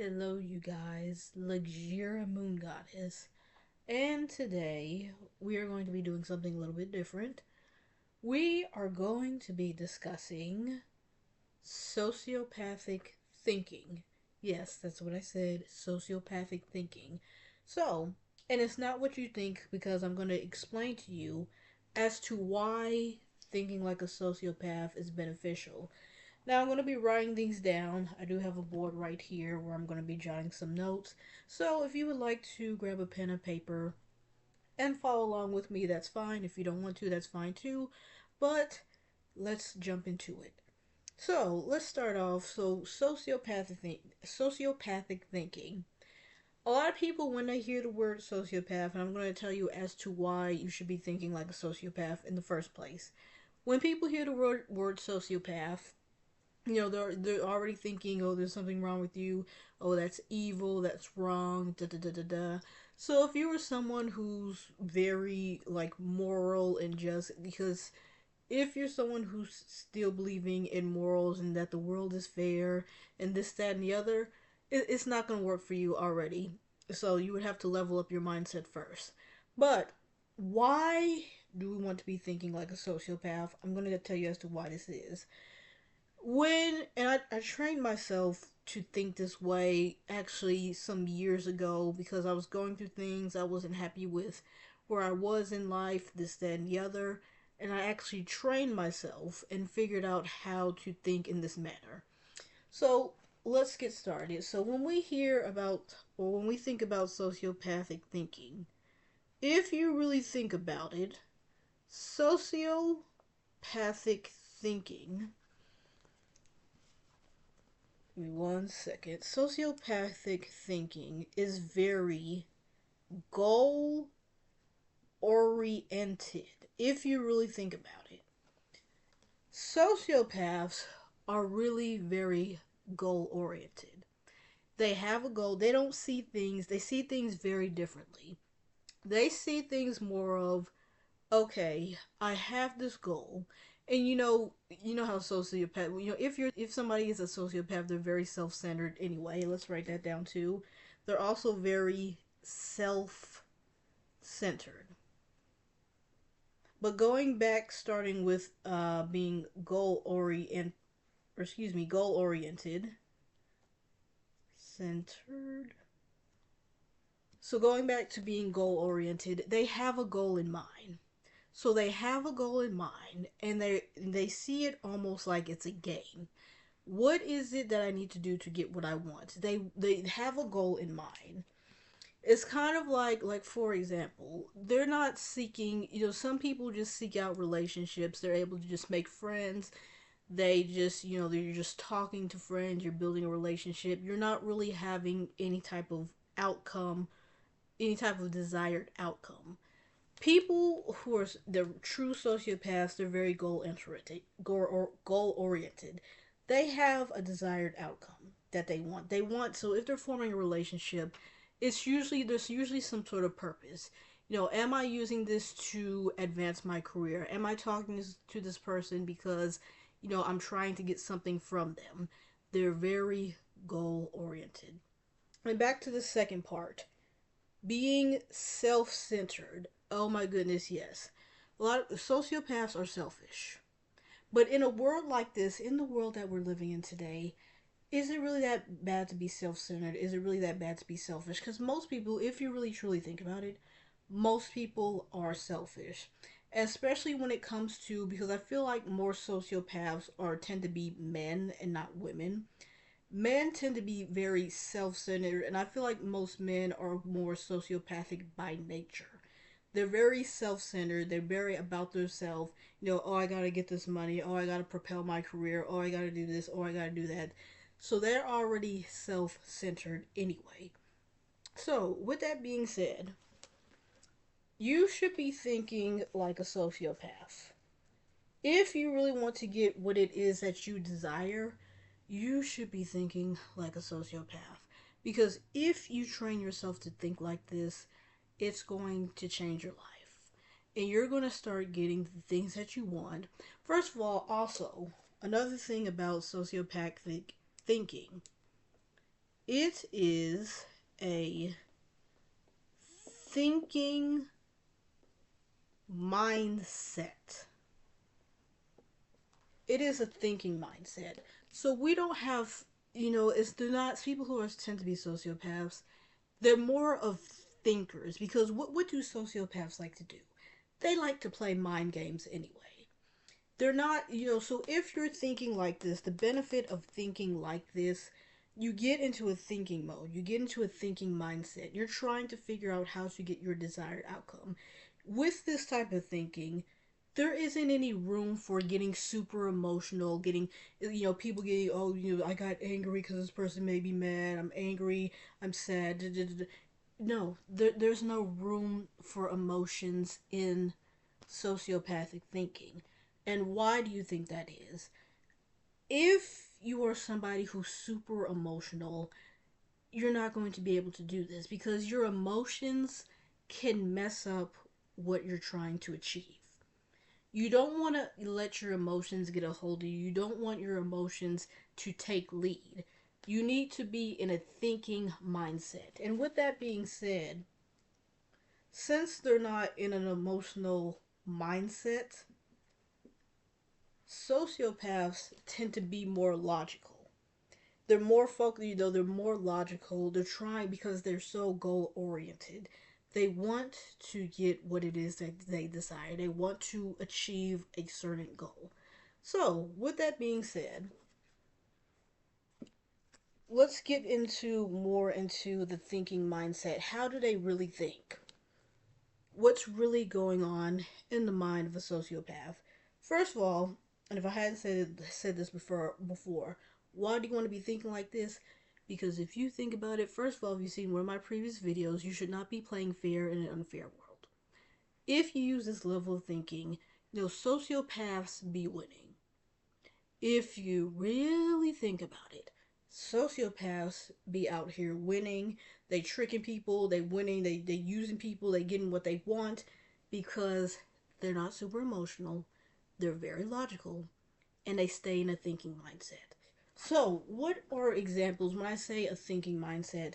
Hello, you guys, Luxura Moon Goddess, and today we are going to be doing something a little bit different. We are going to be discussing sociopathic thinking. Yes, that's what I said, sociopathic thinking. So, and it's not what you think because I'm going to explain to you as to why thinking like a sociopath is beneficial. Now I'm going to be writing these down. I do have a board right here where I'm going to be jotting some notes. So if you would like to grab a pen and paper and follow along with me, that's fine. If you don't want to, that's fine too. But let's jump into it. So let's start off. So sociopathic thinking. A lot of people, when they hear the word sociopath, and I'm going to tell you as to why you should be thinking like a sociopath in the first place. When people hear the word sociopath, they're already thinking, oh, there's something wrong with you. Oh, that's evil. That's wrong. Da da da da da. So if you were someone who's very like moral and just, because if you're someone who's still believing in morals and that the world is fair and this, that, and the other, it's not going to work for you already. So you would have to level up your mindset first. But why do we want to be thinking like a sociopath? I'm going to tell you as to why this is. I trained myself to think this way actually some years ago because I was going through things I wasn't happy with where I was in life, this, that, and the other. And I actually trained myself and figured out how to think in this manner. So let's get started. So when we hear about, or when we think about sociopathic thinking, if you really think about it, sociopathic thinking. Give me 1 second. Sociopathic thinking is very goal oriented, if you really think about it. Sociopaths are really very goal oriented. They have a goal. They don't see things, they see things very differently. They see things more of, okay, I have this goal. And you know how sociopath, if somebody is a sociopath, they're very self-centered anyway. Let's write that down too. They're also very self-centered. But going back, starting with being goal oriented, centered. So going back to being goal oriented, they have a goal in mind. So they have a goal in mind and they see it almost like it's a game. What is it that I need to do to get what I want? They have a goal in mind. It's kind of like for example, they're not seeking, some people just seek out relationships. They're able to just make friends. They just, they're just talking to friends, you're building a relationship. You're not really having any type of outcome, any type of desired outcome. People who are the true sociopaths, they're very goal oriented. They have a desired outcome that they want. So if they're forming a relationship, there's usually some sort of purpose. Am I using this to advance my career? Am I talking to this person because I'm trying to get something from them? They're very goal oriented. And back to the second part, being self-centered. Oh my goodness, yes. A lot of sociopaths are selfish. But in a world like this, in the world that we're living in today, is it really that bad to be self-centered? Is it really that bad to be selfish? Because most people, if you really truly think about it, most people are selfish. Especially when it comes to, because I feel like more sociopaths tend to be men and not women. Men tend to be very self-centered, and I feel like most men are more sociopathic by nature. They're very self-centered. They're very about themselves. Oh, I gotta get this money. Oh, I gotta propel my career. Oh, I gotta do this. Oh, I gotta do that. So they're already self-centered anyway. So with that being said, you should be thinking like a sociopath. If you really want to get what it is that you desire, you should be thinking like a sociopath. Because if you train yourself to think like this, it's going to change your life. And you're going to start getting the things that you want. First of all, also, another thing about sociopathic thinking, It is a thinking mindset. It is a thinking mindset. So we don't have, it's they're not people who are tend to be sociopaths. They're more of thinkers because what do sociopaths like to do? They like to play mind games anyway. They're not, so if you're thinking like this, the benefit of thinking like this, you get into a thinking mode. You get into a thinking mindset. You're trying to figure out how to get your desired outcome. With this type of thinking, there isn't any room for getting super emotional, getting, people getting, oh, I got angry because this person made me mad. I'm angry. I'm sad. Da, da, da, da. No, there's no room for emotions in sociopathic thinking. And why do you think that is? If you are somebody who's super emotional, you're not going to be able to do this because your emotions can mess up what you're trying to achieve. You don't want to let your emotions get a hold of you. You don't want your emotions to take lead. You need to be in a thinking mindset. And with that being said, since they're not in an emotional mindset, sociopaths tend to be more logical. They're more focused, they're more logical. They're trying because they're so goal oriented. They want to get what it is that they desire. They want to achieve a certain goal. So, with that being said, let's get into more into the thinking mindset. How do they really think? What's really going on in the mind of a sociopath? First of all, and if I hadn't said this before, why do you want to be thinking like this? Because if you think about it, first of all, if you've seen one of my previous videos, you should not be playing fair in an unfair world. If you use this level of thinking, sociopaths be winning. If you really think about it, sociopaths be out here winning. They tricking people, they winning, they using people, they getting what they want because they're not super emotional. They're very logical and they stay in a thinking mindset. So, what are examples when I say a thinking mindset?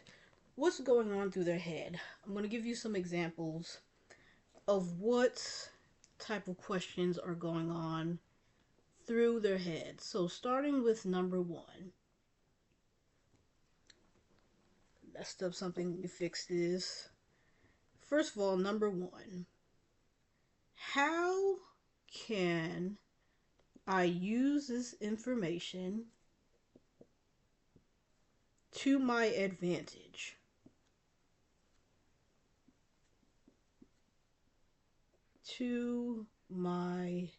What's going on through their head? I'm going to give you some examples of what type of questions are going on through their head. So, starting with number one, messed up something. Let me fix this. First of all, number one, how can I use this information to my advantage? To my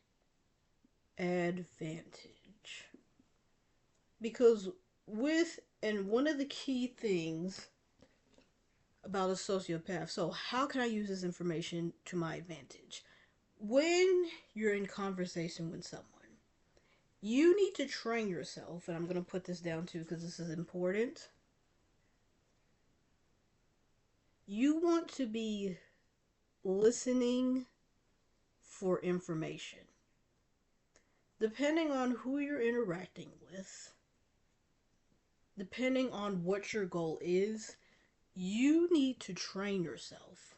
advantage. Because and one of the key things about a sociopath, so how can I use this information to my advantage? When you're in conversation with someone, you need to train yourself, and I'm going to put this down too because this is important. You want to be listening for information. Depending on who you're interacting with, depending on what your goal is, you need to train yourself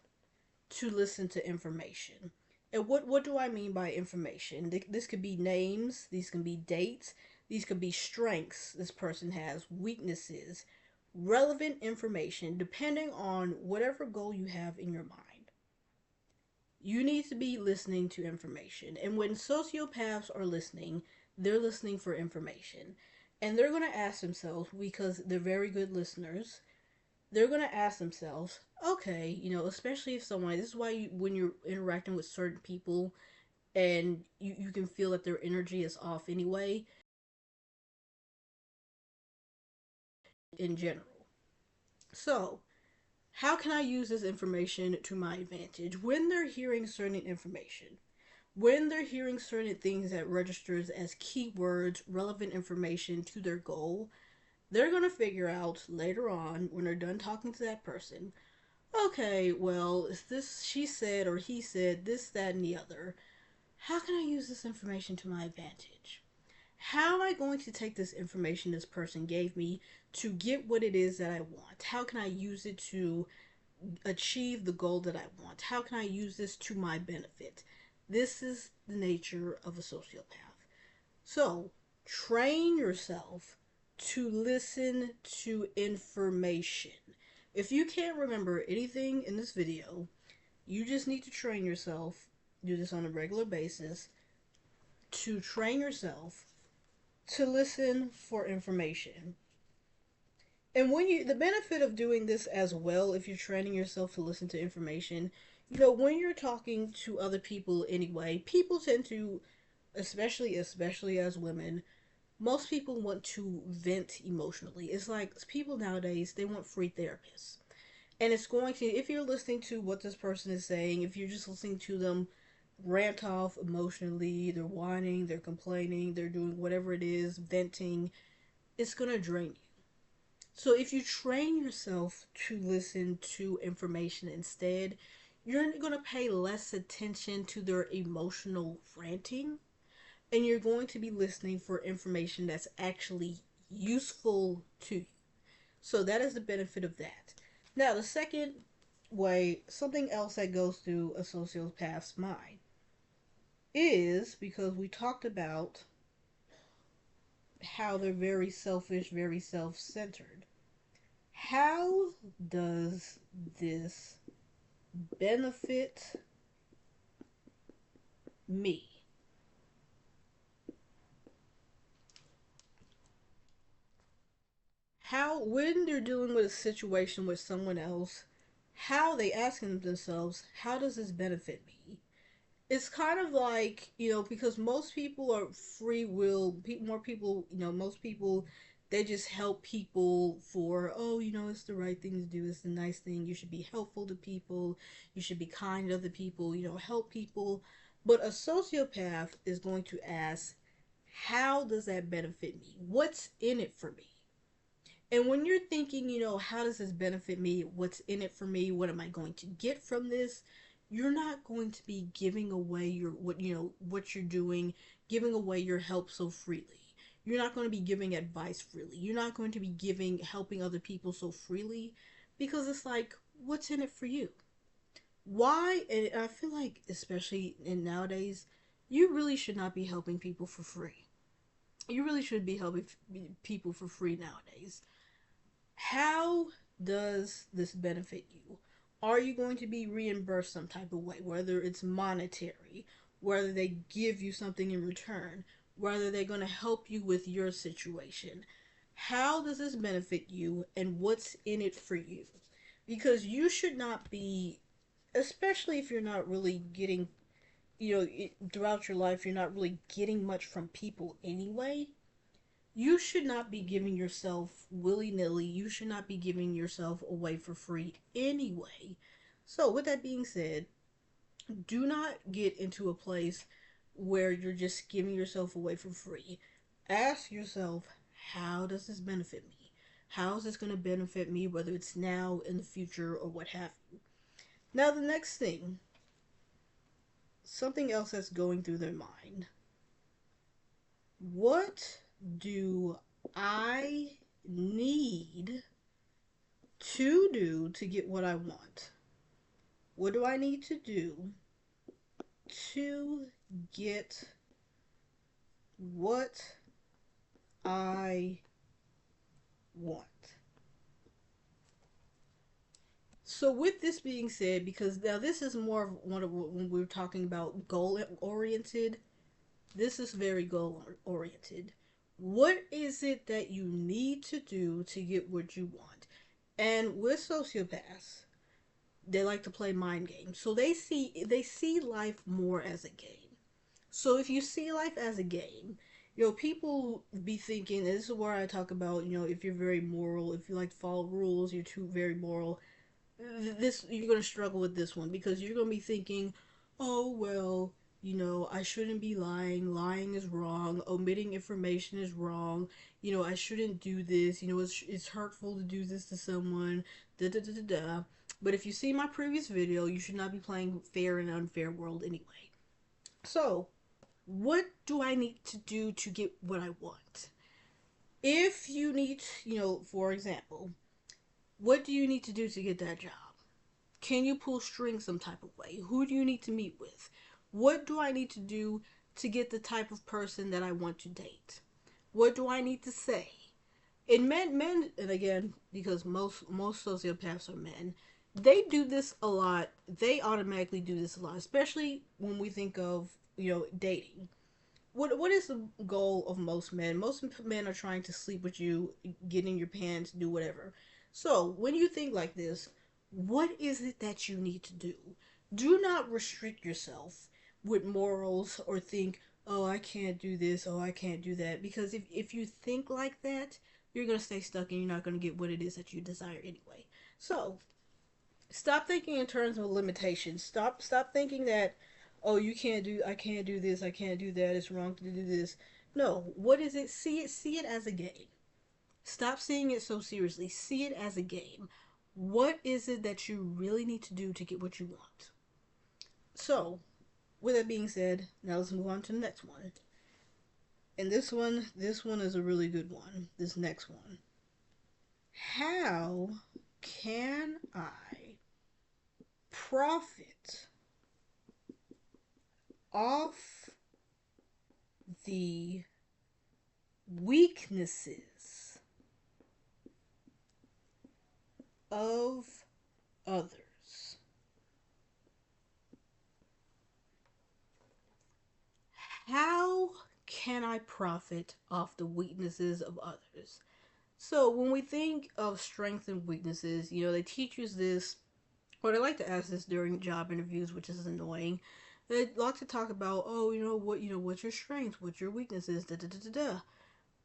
to listen to information. And what do I mean by information? This could be names, these can be dates, these could be strengths this person has, weaknesses, relevant information depending on whatever goal you have in your mind. You need to be listening to information. And when sociopaths are listening, they're listening for information. And they're going to ask themselves, because they're very good listeners, they're going to ask themselves, okay, especially if someone, this is why when you're interacting with certain people and you can feel that their energy is off anyway, in general. So, how can I use this information to my advantage? When they're hearing certain information, when they're hearing certain things that registers as keywords, relevant information to their goal, they're going to figure out later on when they're done talking to that person, okay, well, if this, she said or he said this, that, and the other, how can I use this information to my advantage? How am I going to take this information this person gave me to get what it is that I want? How can I use it to achieve the goal that I want? How can I use this to my benefit? This is the nature of a sociopath. So, train yourself to listen to information. If you can't remember anything in this video, you just need to train yourself, do this on a regular basis, to train yourself to listen for information. And the benefit of doing this as well, if you're training yourself to listen to information, when you're talking to other people anyway, people tend to, especially as women, most people want to vent emotionally. It's like people nowadays, they want free therapists. And it's going to, if you're listening to what this person is saying, if you're just listening to them rant off emotionally, they're whining, they're complaining, they're doing whatever it is, venting, it's going to drain you. So if you train yourself to listen to information instead, you're going to pay less attention to their emotional ranting, and you're going to be listening for information that's actually useful to you. So that is the benefit of that. Now, the second way, something else that goes through a sociopath's mind is because we talked about how they're very selfish, very self centered. How does this benefit me? How, when they're dealing with a situation with someone else, how are they asking themselves, how does this benefit me? It's kind of like, because most people are free will, more people, most people, they just help people for, oh, it's the right thing to do, it's the nice thing, you should be helpful to people, you should be kind to other people, help people. But a sociopath is going to ask, how does that benefit me? What's in it for me? And when you're thinking, how does this benefit me? What's in it for me? What am I going to get from this? You're not going to be giving away what you're doing, giving away your help so freely. You're not going to be giving advice freely. You're not going to be helping other people so freely, because it's like, what's in it for you? Why? And I feel like, especially in nowadays, you really should not be helping people for free. You really should be helping people for free nowadays. How does this benefit you? Are you going to be reimbursed some type of way, whether it's monetary, whether they give you something in return, whether they're going to help you with your situation? How does this benefit you, and what's in it for you? Because you should not be, especially if you're not really getting, throughout your life, you're not really getting much from people anyway. You should not be giving yourself willy nilly. You should not be giving yourself away for free anyway. So, with that being said, do not get into a place where you're just giving yourself away for free. Ask yourself, how does this benefit me? How is this going to benefit me, whether it's now, in the future, or what have you? Now, the next thing, something else that's going through their mind. What do I need to do to get what I want? What do I need to do to get what I want? So, with this being said, because now this is more of one of when we're talking about goal oriented, this is very goal oriented. What is it that you need to do to get what you want? And with sociopaths, they like to play mind games. So they see life more as a game. So if you see life as a game, people be thinking, and this is where I talk about, if you're very moral, if you like to follow rules, you're too very moral, this you're going to struggle with this one, because you're going to be thinking, oh well, I shouldn't be lying, lying is wrong, omitting information is wrong, I shouldn't do this, it's hurtful to do this to someone, da da da da da. But if you see my previous video, you should not be playing fair and unfair world anyway. So What do I need to do to get what I want? If you need, for example, what do you need to do to get that job? Can you pull strings some type of way? Who do you need to meet with? What do I need to do to get the type of person that I want to date? What do I need to say? And men, and again, because most sociopaths are men, they do this a lot. They automatically do this a lot, especially when we think of dating. What is the goal of most men? Most men are trying to sleep with you, get in your pants, do whatever. So when you think like this, what is it that you need to do? Do not restrict yourself with morals or think, oh, I can't do this, oh, I can't do that. Because if you think like that, you're going to stay stuck and you're not going to get what it is that you desire anyway. So stop thinking in terms of limitations. Stop thinking that, oh, you can't do, I can't do this, I can't do that, it's wrong to do this. No, what is it? See it as a game. Stop seeing it so seriously. See it as a game. What is it that you really need to do to get what you want? So, with that being said, now let's move on to the next one. And this one is a really good one. This next one. How can I profit off the weaknesses of others? How can I profit off the weaknesses of others? So when we think of strengths and weaknesses, they teach us this, or they like to ask this during job interviews, which is annoying. They like to talk about, oh, what's your strengths, what's your weaknesses, da da da da da.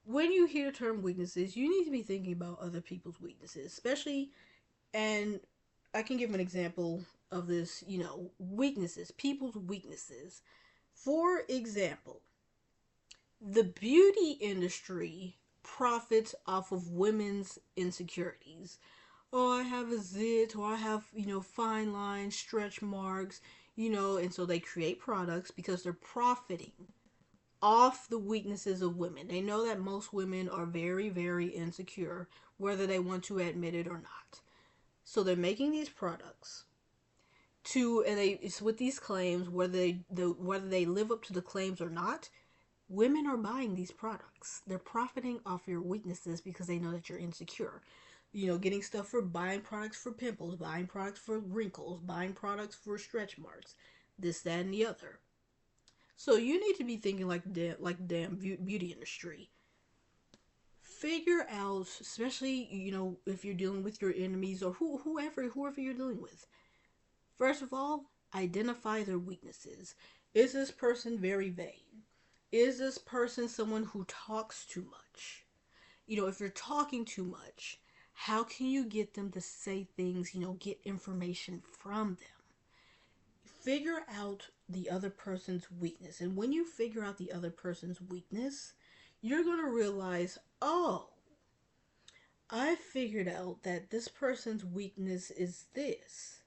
When you hear the term weaknesses, you need to be thinking about other people's weaknesses, especially, and I can give an example of this, weaknesses, people's weaknesses. For example, the beauty industry profits off of women's insecurities. Oh, I have a zit, or I have, fine lines, stretch marks, and so they create products because they're profiting off the weaknesses of women. They know that most women are very, very insecure, whether they want to admit it or not. So they're making these products and it's with these claims, whether they live up to the claims or not. Women are buying these products. They're profiting off your weaknesses because they know that you're insecure. Getting stuff for buying products for pimples, buying products for wrinkles, buying products for stretch marks, this, that, and the other. So you need to be thinking like damn beauty industry. Figure out, especially if you're dealing with your enemies or whoever you're dealing with. First of all, identify their weaknesses. Is this person very vain? Is this person someone who talks too much? If you're talking too much, how can you get them to say things, get information from them? Figure out the other person's weakness. And when you figure out the other person's weakness, you're going to realize, oh, I figured out that this person's weakness is this.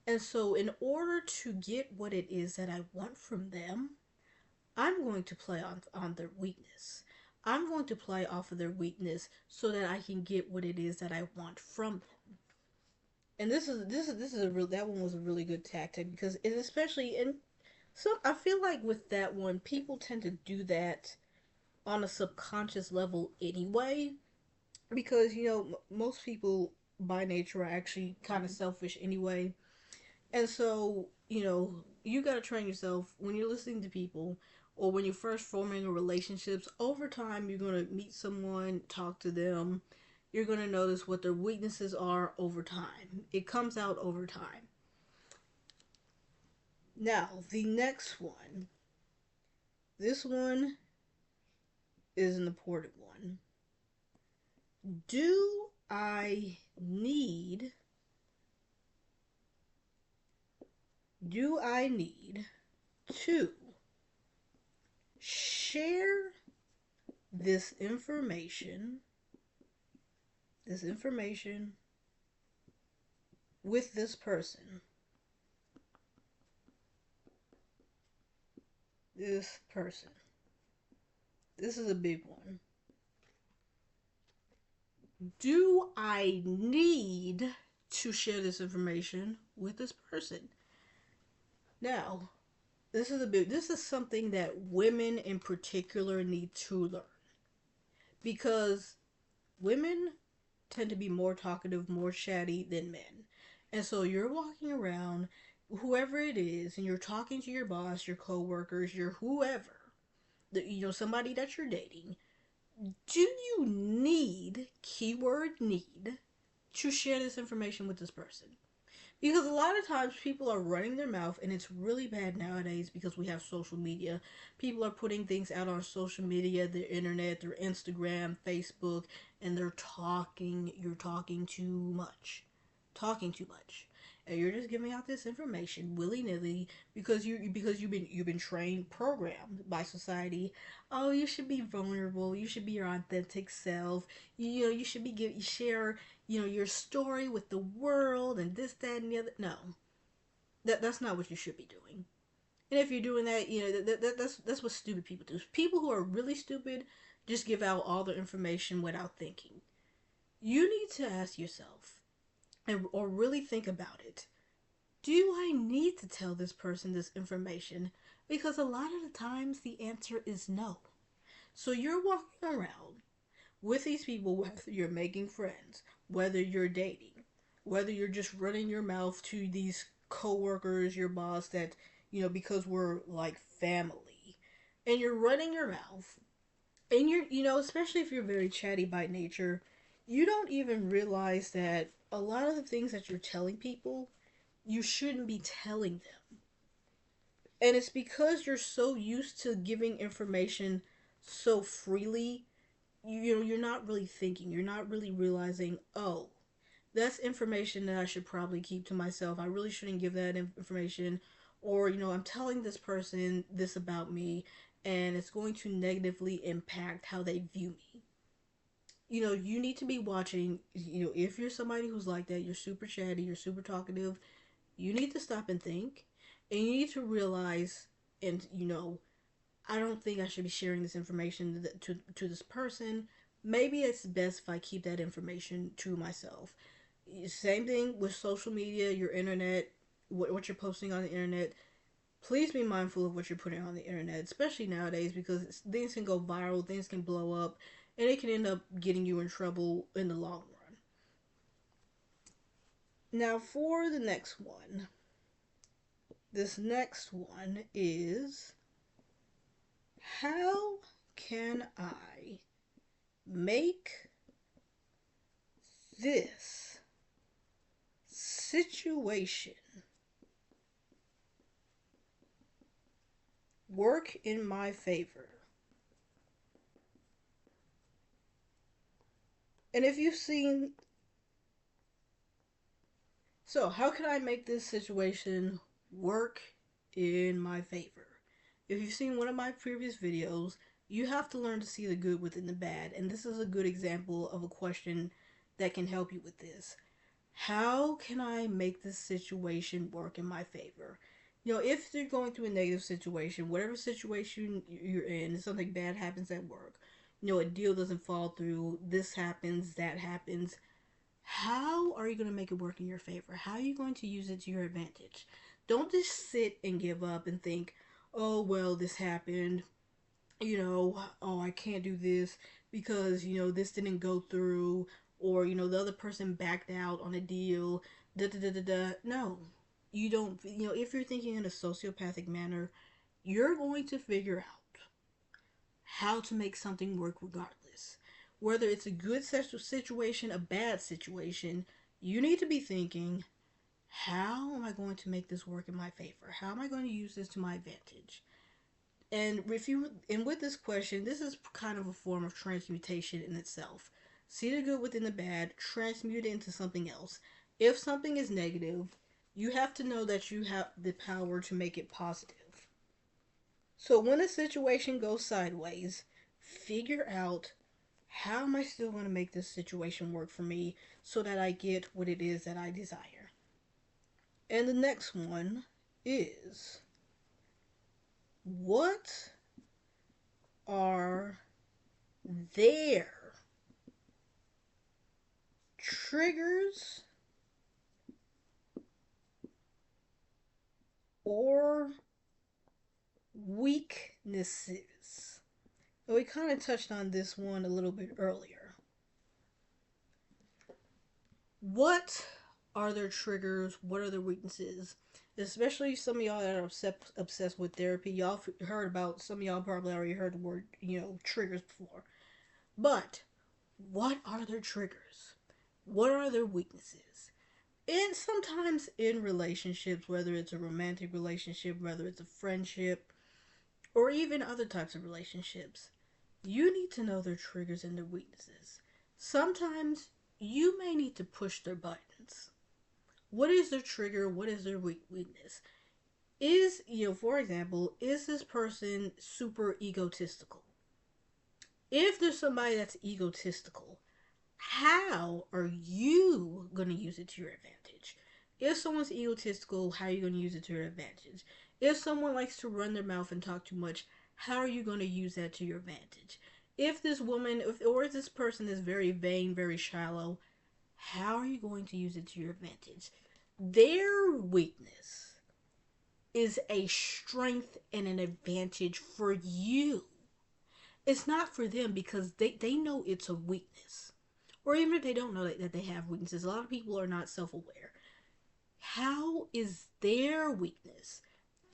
And so, in order to get what it is that I want from them, I'm going to play on their weakness. I'm going to play off of their weakness so that I can get what it is that I want from them. And this is a real that one was a really good tactic because it especially in some I feel like with that one people tend to do that on a subconscious level anyway because most people by nature are actually kind of selfish anyway. And so, you got to train yourself when you're listening to people or when you're first forming a relationships. Over time, you're going to meet someone, talk to them. You're going to notice what their weaknesses are over time. It comes out over time. Now, the next one. This one is an important one. Do I need to share this information with this person? this person. This is a big one. Do I need to share this information with this person? Now, this is something that women in particular need to learn, because women tend to be more talkative, more chatty than men. And so you're walking around, whoever it is, and you're talking to your boss, your coworkers, your whoever, somebody that you're dating. Do you need, keyword need, to share this information with this person? Because a lot of times people are running their mouth, and it's really bad nowadays because we have social media. People are putting things out on social media, their internet, their Instagram, Facebook, and they're talking. You're talking too much. Talking too much. And you're just giving out this information willy nilly because you've been trained, programmed by society. Oh, you should be vulnerable. You should be your authentic self. You should share your story with the world and this, that, and the other. No, that's not what you should be doing. And if you're doing that, that's what stupid people do. People who are really stupid just give out all the information without thinking. You need to ask yourself, or really think about it. Do I need to tell this person this information? Because a lot of the times the answer is no. So you're walking around with these people, whether you're making friends, whether you're dating, whether you're just running your mouth to these coworkers, your boss, that, because we're like family, and you're running your mouth, and especially if you're very chatty by nature, you don't even realize that a lot of the things that you're telling people, you shouldn't be telling them. And it's because you're so used to giving information so freely, you're not really thinking. You're not really realizing, oh, that's information that I should probably keep to myself. I really shouldn't give that information. Or, I'm telling this person this about me, and it's going to negatively impact how they view me. You need to be watching. If you're somebody who's like that, you're super chatty, you're super talkative, you need to stop and think. And you need to realize, and, I don't think I should be sharing this information to this person. Maybe it's best if I keep that information to myself. Same thing with social media, your internet, what you're posting on the internet. Please be mindful of what you're putting on the internet, especially nowadays, because things can go viral, things can blow up, and it can end up getting you in trouble in the long run. Now, for the next one, this next one is, how can I make this situation work in my favor? And if you've seen, so how can I make this situation work in my favor? If you've seen one of my previous videos, you have to learn to see the good within the bad. And this is a good example of a question that can help you with this. How can I make this situation work in my favor? If you're going through a negative situation, whatever situation you're in, something bad happens at work, a deal doesn't fall through, this happens, that happens, how are you going to make it work in your favor? How are you going to use it to your advantage? Don't just sit and give up and think, oh, well, this happened, oh, I can't do this because, this didn't go through, or, the other person backed out on a deal, da da da da da. No, you don't. If you're thinking in a sociopathic manner, you're going to figure out how to make something work regardless. Whether it's a good situation, a bad situation, you need to be thinking, how am I going to make this work in my favor? How am I going to use this to my advantage? And with this question, this is kind of a form of transmutation in itself. See the good within the bad, transmute it into something else. If something is negative, you have to know that you have the power to make it positive. So when a situation goes sideways, figure out, how am I still going to make this situation work for me so that I get what it is that I desire? And the next one is, What are their triggers or weaknesses? And we kind of touched on this one a little bit earlier. What are their triggers? What are their weaknesses? Especially some of y'all that are obsessed with therapy. Y'all heard about, some of y'all probably already heard the word, triggers before. But what are their triggers? What are their weaknesses? And sometimes in relationships, whether it's a romantic relationship, whether it's a friendship, or even other types of relationships, you need to know their triggers and their weaknesses. Sometimes you may need to push their buttons. What is their trigger? What is their weakness? For example, is this person super egotistical? If there's somebody that's egotistical, how are you going to use it to your advantage? If someone's egotistical, how are you going to use it to your advantage? If someone likes to run their mouth and talk too much, how are you going to use that to your advantage? If this woman, or if this person is very vain, very shallow, how are you going to use it to your advantage? Their weakness is a strength and an advantage for you. It's not for them because they know it's a weakness. Or even if they don't know that they have weaknesses, a lot of people are not self aware. How is their weakness?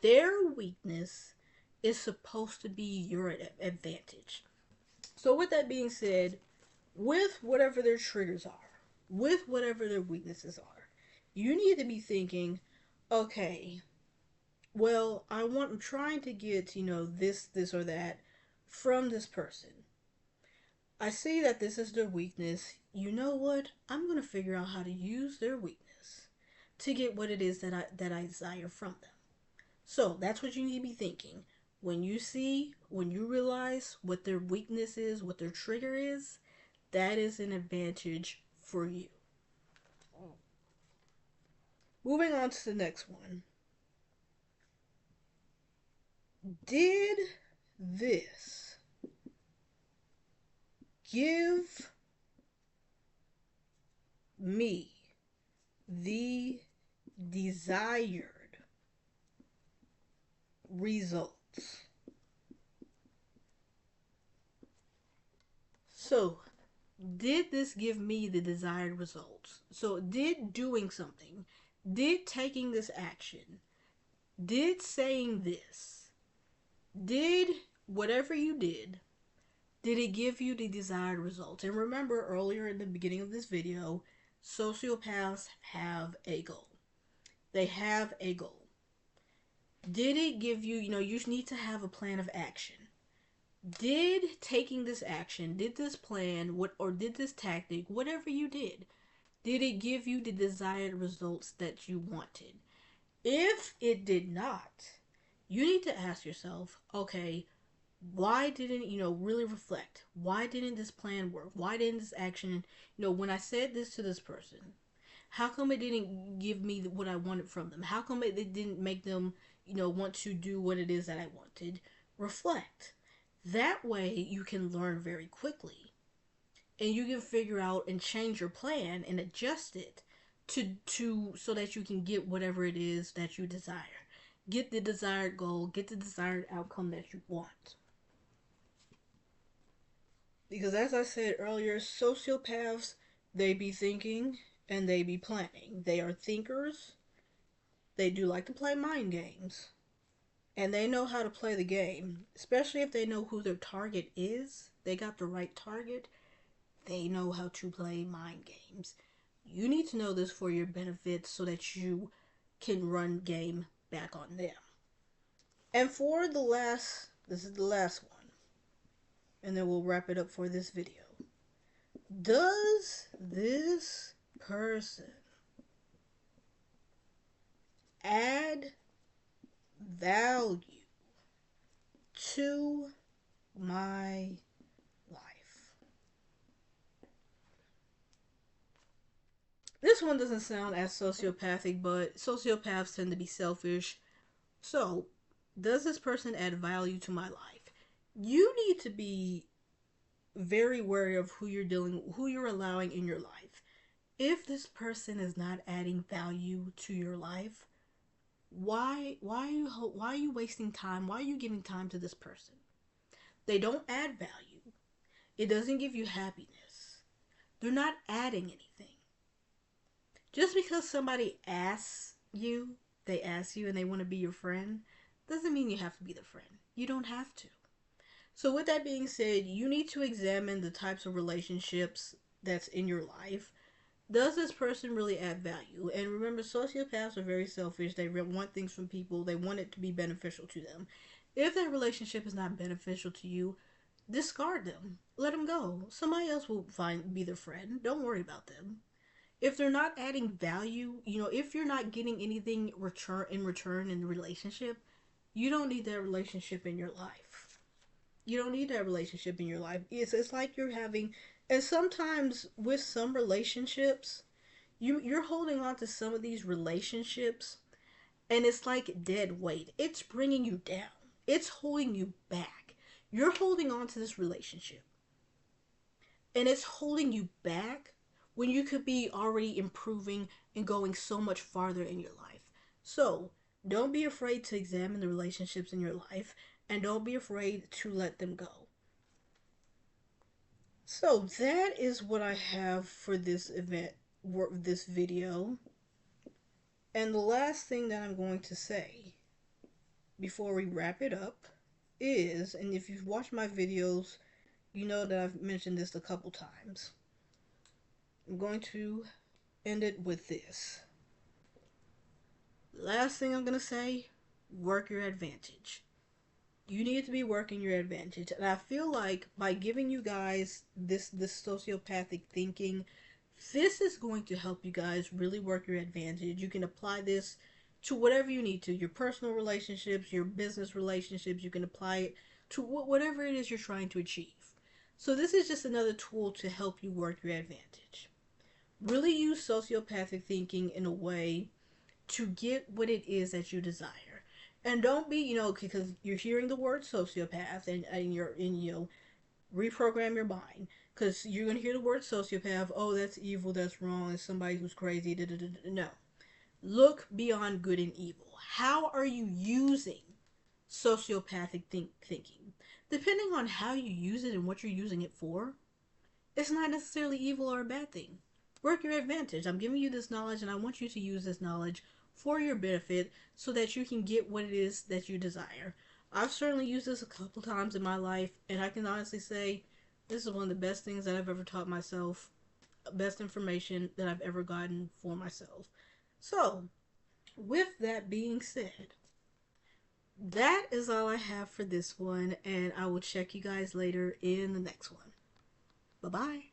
Their weakness is supposed to be your advantage. So, with that being said, with whatever their triggers are, with whatever their weaknesses are, you need to be thinking, okay, well, I'm trying to get, this or that from this person. I see that this is their weakness. You know what? I'm going to figure out how to use their weakness to get what it is that I desire from them. So, that's what you need to be thinking. When you realize what their weakness is, what their trigger is, that is an advantage for you. Moving on to the next one. Did this give me the desired results? So, did this give me the desired results? So, did doing something, did taking this action, did saying this, did whatever you did it give you the desired results? And remember, earlier in the beginning of this video, sociopaths have a goal. They have a goal. Did it give you, you need to have a plan of action. Did taking this action, did this plan, or did this tactic, whatever you did it give you the desired results that you wanted? If it did not, you need to ask yourself, okay, why didn't, really reflect? Why didn't this plan work? Why didn't this action, when I said this to this person, how come it didn't give me what I wanted from them? How come it didn't make them, want to do what it is that I wanted? Reflect. That way you can learn very quickly. And you can figure out and change your plan and adjust it to so that you can get whatever it is that you desire. Get the desired goal, get the desired outcome that you want. Because as I said earlier, sociopaths, they be thinking and they be planning. They are thinkers. They do like to play mind games. And they know how to play the game, especially if they know who their target is. They got the right target. They know how to play mind games. You need to know this for your benefit so that you can run game back on them. And for this is the last one. And then we'll wrap it up for this video. Does this person add value to my life? This one doesn't sound as sociopathic, but sociopaths tend to be selfish. So, Does this person add value to my life? You need to be very wary of who you're allowing in your life. If this person is not adding value to your life, why are you wasting time? Why are you giving time to this person? They don't add value. It doesn't give you happiness. They're not adding anything. Just because somebody they ask you and they want to be your friend, doesn't mean you have to be the friend. You don't have to. So with that being said, you need to examine the types of relationships that's in your life. Does this person really add value? And remember, sociopaths are very selfish. They want things from people. They want it to be beneficial to them. If that relationship is not beneficial to you, discard them. Let them go. Somebody else will be their friend. Don't worry about them. If they're not adding value, if you're not getting anything return in the relationship, you don't need that relationship in your life. You don't need that relationship in your life. It's like you're having, and sometimes with some relationships, you're holding on to some of these relationships, and it's like dead weight. It's bringing you down. It's holding you back. You're holding on to this relationship, and it's holding you back when you could be already improving and going so much farther in your life. So don't be afraid to examine the relationships in your life, and don't be afraid to let them go. So that is what I have for this video. And the last thing that I'm going to say before we wrap it up is, and if you've watched my videos, you know that I've mentioned this a couple times. I'm going to end it with this. Last thing I'm going to say, work your advantage. You need to be working your advantage. And I feel like by giving you guys this sociopathic thinking, this is going to help you guys really work your advantage. You can apply this to whatever you need to, your personal relationships, your business relationships. You can apply it to whatever it is you're trying to achieve. So this is just another tool to help you work your advantage. Really use sociopathic thinking in a way to get what it is that you desire. And don't be, because you're hearing the word sociopath and you're in, reprogram your mind. Because you're going to hear the word sociopath, oh, that's evil, that's wrong, it's somebody who's crazy, da, da, da, da. No. Look beyond good and evil. How are you using sociopathic thinking? Depending on how you use it and what you're using it for, it's not necessarily evil or a bad thing. Work your advantage. I'm giving you this knowledge, and I want you to use this knowledge for your benefit so that you can get what it is that you desire. I've certainly used this a couple times in my life, and I can honestly say this is one of the best things that I've ever taught myself, best information that I've ever gotten for myself. So, with that being said, that is all I have for this one, and I will check you guys later in the next one. Bye-bye.